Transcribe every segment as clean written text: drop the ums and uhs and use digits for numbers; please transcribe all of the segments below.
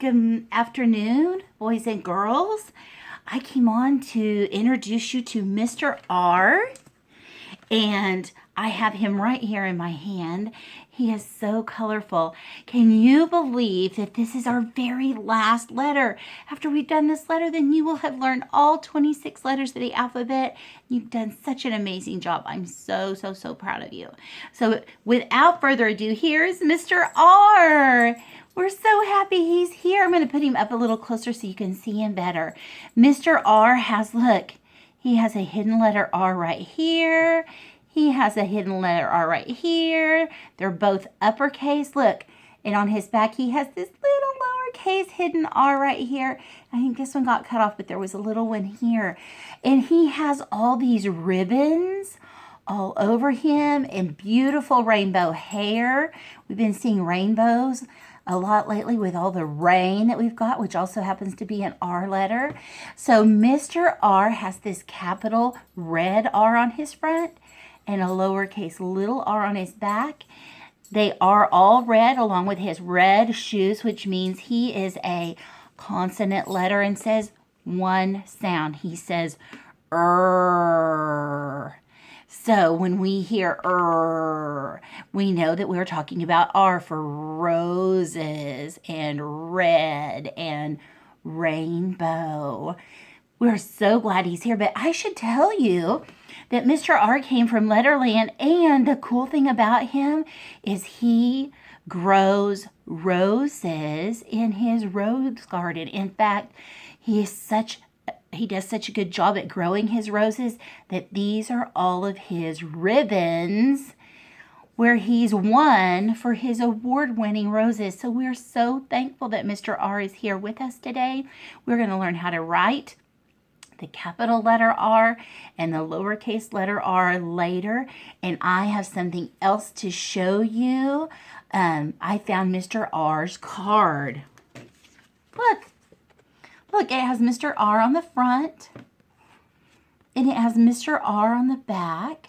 Good afternoon, boys and girls. I came on to introduce you to Mr. R, and I have him right here in my hand. He is so colorful. Can you believe that this is our very last letter? After we've done this letter, then you will have learned all 26 letters of the alphabet. You've done such an amazing job. I'm so proud of you. So without further ado, here's Mr. R. We're so happy he's here. I'm going to put him up a little closer so you can see him better. Mr. R has, look, he has a hidden letter R right here. He has a hidden letter R right here. They're both uppercase. Look, and on his back he has this little lowercase hidden R right here. I think this one got cut off, but there was a little one here. And he has all these ribbons all over him and beautiful rainbow hair. We've been seeing rainbows a lot lately with all the rain that we've got, which also happens to be an R letter. So Mr. R has this capital red R on his front and a lowercase little r on his back. They are all red along with his red shoes, which means he is a consonant letter and says one sound. He says R. So when we hear R, we know that we're talking about R for roses and red and rainbow. We're so glad he's here, but I should tell you that Mr. R came from Letterland, and the cool thing about him is he grows roses in his rose garden. In fact, he does such a good job at growing his roses that these are all of his ribbons where he's won for his award-winning roses. So we're so thankful that Mr. R is here with us today. We're going to learn how to write the capital letter R and the lowercase letter R later. And I have something else to show you. I found Mr. R's card. Look, it has Mr. R on the front, and it has Mr. R on the back.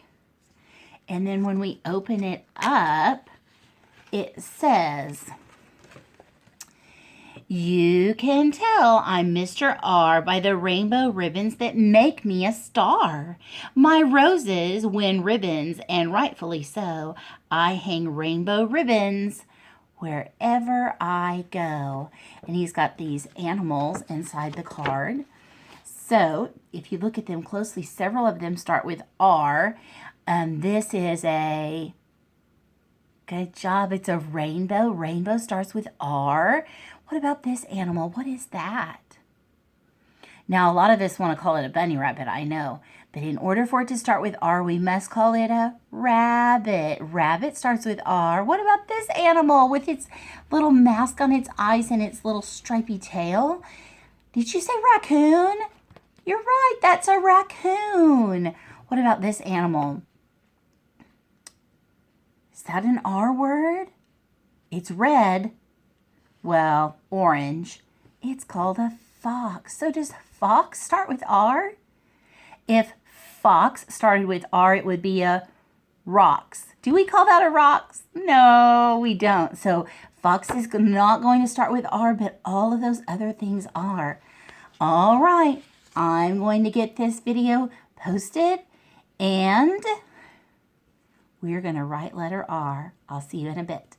And then when we open it up, it says, "You can tell I'm Mr. R by the rainbow ribbons that make me a star. My roses win ribbons, and rightfully so. I hang rainbow ribbons wherever I go." And he's got these animals inside the card. So if you look at them closely, several of them start with R. This is a, good job, it's a rainbow. Rainbow starts with R. What about this animal? What is that? Now, a lot of us want to call it a bunny rabbit, I know. But in order for it to start with R, we must call it a rabbit. Rabbit starts with R. What about this animal with its little mask on its eyes and its little stripy tail? Did you say raccoon? You're right, that's a raccoon. What about this animal? Is that an R word? It's red. Well, orange. It's called a fox. So does fox start with R? If fox started with R, it would be a rocks. Do we call that a rocks? No, we don't. So fox is not going to start with R, but all of those other things are. All right, I'm going to get this video posted, and we're going to write letter R. I'll see you in a bit.